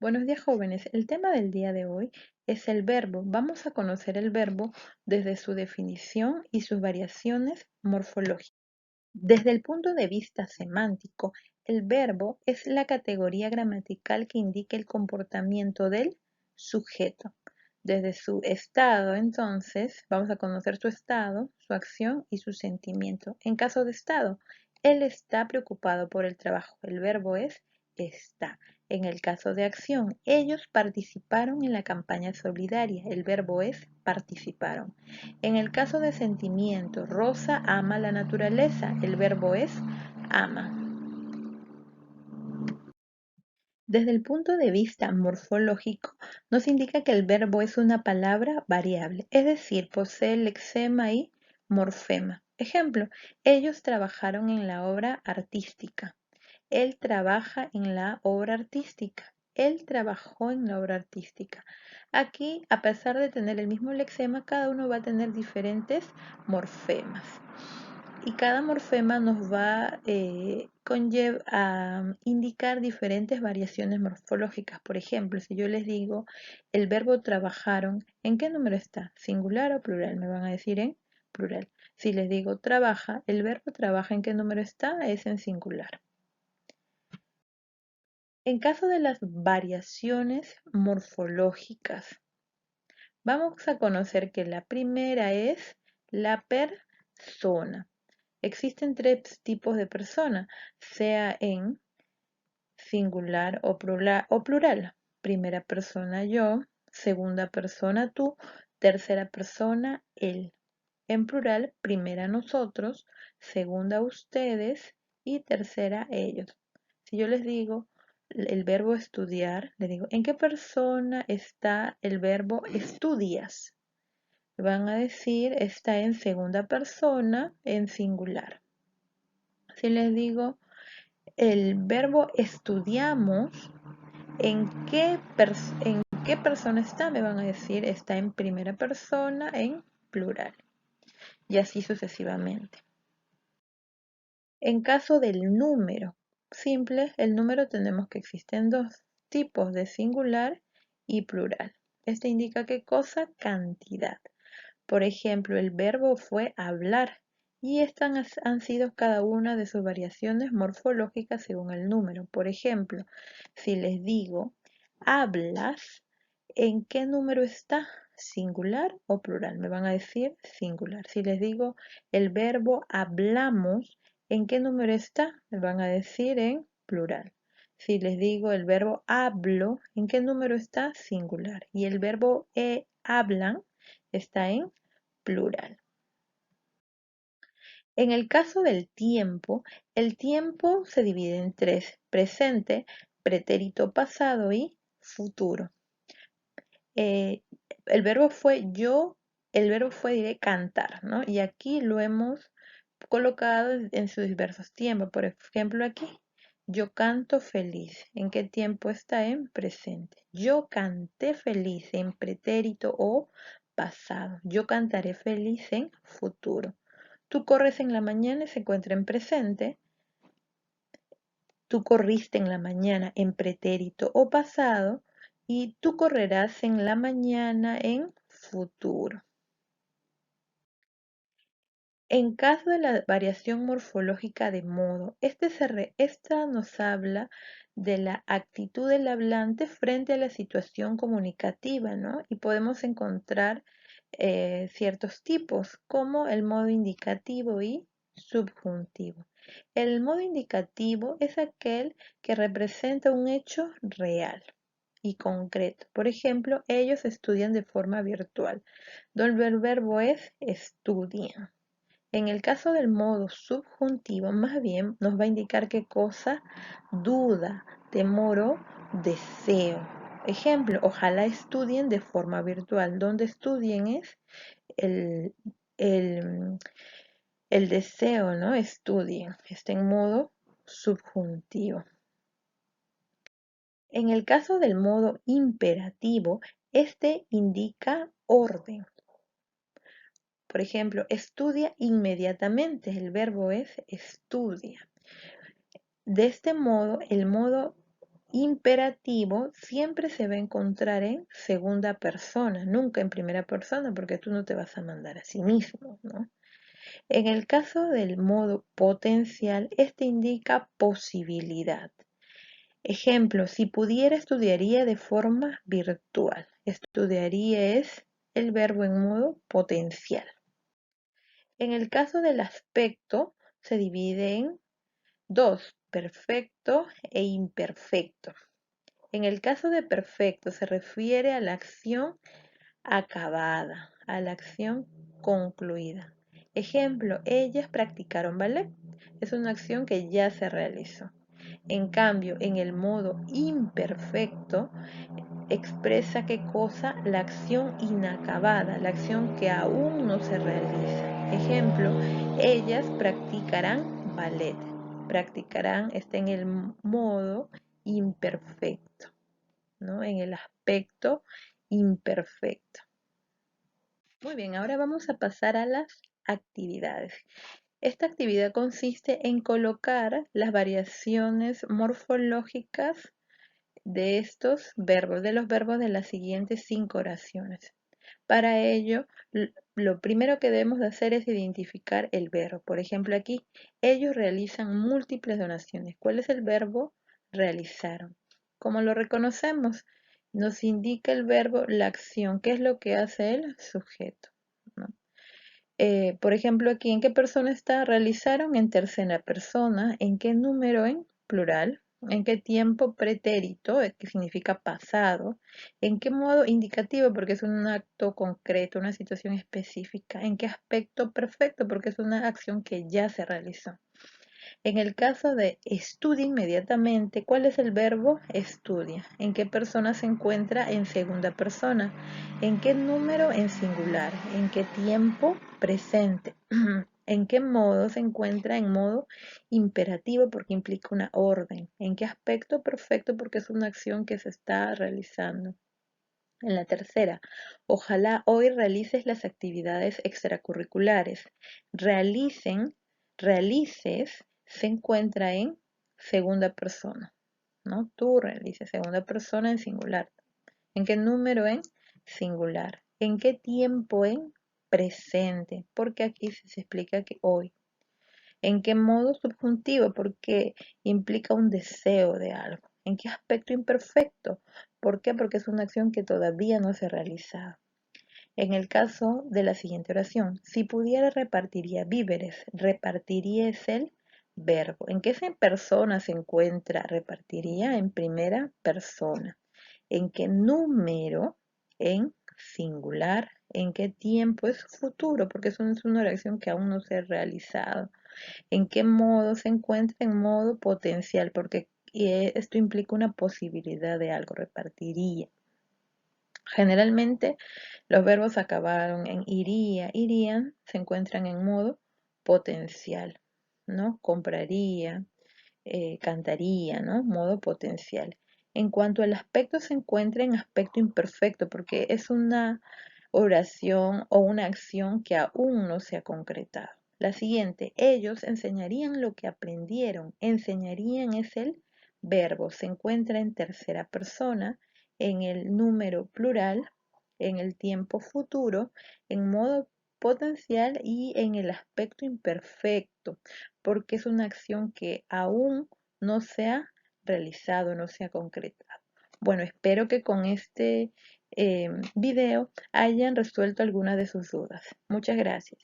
Buenos días, jóvenes. El tema del día de hoy es el verbo. Vamos a conocer el verbo desde su definición y sus variaciones morfológicas. Desde el punto de vista semántico, el verbo es la categoría gramatical que indica el comportamiento del sujeto. Desde su estado, entonces, vamos a conocer su estado, su acción y su sentimiento. En caso de estado, él está preocupado por el trabajo. El verbo es está. En el caso de acción, ellos participaron en la campaña solidaria. El verbo es participaron. En el caso de sentimiento, Rosa ama la naturaleza. El verbo es ama. Desde el punto de vista morfológico, nos indica que el verbo es una palabra variable, es decir, posee lexema y morfema. Ejemplo, ellos trabajaron en la obra artística. Él trabaja en la obra artística. Él trabajó en la obra artística. Aquí, a pesar de tener el mismo lexema, cada uno va a tener diferentes morfemas. Y cada morfema nos va a indicar diferentes variaciones morfológicas. Por ejemplo, si yo les digo el verbo trabajaron, ¿en qué número está? ¿Singular o plural? Me van a decir en plural. Si les digo trabaja, el verbo trabaja, ¿en qué número está? Es en singular. En caso de las variaciones morfológicas, vamos a conocer que la primera es la persona. Existen tres tipos de persona, sea en singular o plural. Primera persona yo, segunda persona tú, tercera persona él. En plural, primera nosotros, segunda ustedes y tercera ellos. Si yo les digo el verbo estudiar, les digo, ¿en qué persona está el verbo estudias? Van a decir, está en segunda persona, en singular. Si les digo el verbo estudiamos, ¿en qué persona está? Me van a decir, está en primera persona, en plural. Y así sucesivamente. En caso del número simple, el número tenemos que existen dos tipos de singular y plural. Este indica qué cosa, cantidad. Por ejemplo, el verbo fue hablar y estas han sido cada una de sus variaciones morfológicas según el número. Por ejemplo, si les digo hablas, ¿en qué número está? ¿Singular o plural? Me van a decir singular. Si les digo el verbo hablamos, ¿en qué número está? Me van a decir en plural. Si les digo el verbo hablo, ¿en qué número está? Singular. Y el verbo hablan está en plural. En el caso del tiempo, el tiempo se divide en tres: presente, pretérito pasado y futuro. Eh, el verbo fue yo, el verbo fue diré cantar, ¿no? Y aquí lo hemos colocado en sus diversos tiempos. Por ejemplo, aquí, yo canto feliz. ¿En qué tiempo está? En presente. Yo canté feliz en pretérito o pasado. Yo cantaré feliz en futuro. Tú corres en la mañana y se encuentra en presente. Tú corriste en la mañana en pretérito o pasado y tú correrás en la mañana en futuro. En caso de la variación morfológica de modo, esta nos habla de la actitud del hablante frente a la situación comunicativa, ¿no? Y podemos encontrar ciertos tipos, como el modo indicativo y subjuntivo. El modo indicativo es aquel que representa un hecho real y concreto. Por ejemplo, ellos estudian de forma virtual, donde el verbo es estudian. En el caso del modo subjuntivo, más bien nos va a indicar qué cosa, duda, temor o deseo. Ejemplo, ojalá estudien de forma virtual. Donde estudien es el, el, el deseo, ¿no? Estudien. Está en modo subjuntivo. En el caso del modo imperativo, este indica orden. Por ejemplo, estudia inmediatamente. El verbo es estudia. De este modo, el modo imperativo siempre se va a encontrar en segunda persona, nunca en primera persona, porque tú no te vas a mandar a sí mismo, ¿no? En el caso del modo potencial, este indica posibilidad. Ejemplo, si pudiera estudiaría de forma virtual. Estudiaría es el verbo en modo potencial. En el caso del aspecto, se divide en dos, perfecto e imperfecto. En el caso de perfecto se refiere a la acción acabada, a la acción concluida. Ejemplo, ellas practicaron ballet. Es una acción que ya se realizó. En cambio, en el modo imperfecto, expresa qué cosa, la acción inacabada, la acción que aún no se realiza. Ejemplo, ellas practicarán ballet. Practicarán está en el modo imperfecto, ¿no? En el aspecto imperfecto. Muy bien, ahora vamos a pasar a las actividades. Esta actividad consiste en colocar las variaciones morfológicas de estos verbos, de los verbos de las siguientes 5 oraciones. Para ello, lo primero que debemos de hacer es identificar el verbo. Por ejemplo, aquí, ellos realizan múltiples donaciones. ¿Cuál es el verbo? Realizaron. ¿Cómo lo reconocemos? Nos indica el verbo la acción. ¿Qué es lo que hace el sujeto? ¿No? Por ejemplo, aquí, ¿en qué persona está? Realizaron en tercera persona. ¿En qué número? En plural. ¿En qué tiempo? Pretérito, que significa pasado. ¿En qué modo? Indicativo, porque es un acto concreto, una situación específica. ¿En qué aspecto? Perfecto, porque es una acción que ya se realizó. En el caso de estudia inmediatamente, ¿cuál es el verbo? Estudia. ¿En qué persona se encuentra? En segunda persona. ¿En qué número? En singular. ¿En qué tiempo? Presente. ¿En qué modo se encuentra? En modo imperativo porque implica una orden. ¿En qué aspecto? Perfecto porque es una acción que se está realizando. En la tercera, ojalá hoy realices las actividades extracurriculares. Realicen, realices, se encuentra en segunda persona, ¿no? Tú realices, segunda persona en singular. ¿En qué número? En singular. ¿En qué tiempo? En presente, porque aquí se explica que hoy. ¿En qué modo subjuntivo? Porque implica un deseo de algo. ¿En qué aspecto imperfecto? ¿Por qué? Porque es una acción que todavía no se ha realizado. En el caso de la siguiente oración, si pudiera repartiría víveres. Repartiría es el verbo. ¿En qué persona se encuentra? Repartiría en primera persona. ¿En qué número? En singular. ¿En qué tiempo? Es futuro, porque es una oración que aún no se ha realizado. ¿En qué modo se encuentra? En modo potencial, porque esto implica una posibilidad de algo, repartiría. Generalmente los verbos acabaron en iría, irían, se encuentran en modo potencial, ¿no? Compraría, cantaría, ¿no? Modo potencial. En cuanto al aspecto, se encuentra en aspecto imperfecto, porque es una oración o una acción que aún no se ha concretado. La siguiente, ellos enseñarían lo que aprendieron. Enseñarían es el verbo, se encuentra en tercera persona, en el número plural, en el tiempo futuro, en modo potencial y en el aspecto imperfecto, porque es una acción que aún no se ha realizado, no se ha concretado. Bueno, espero que con este video hayan resuelto algunas de sus dudas. Muchas gracias.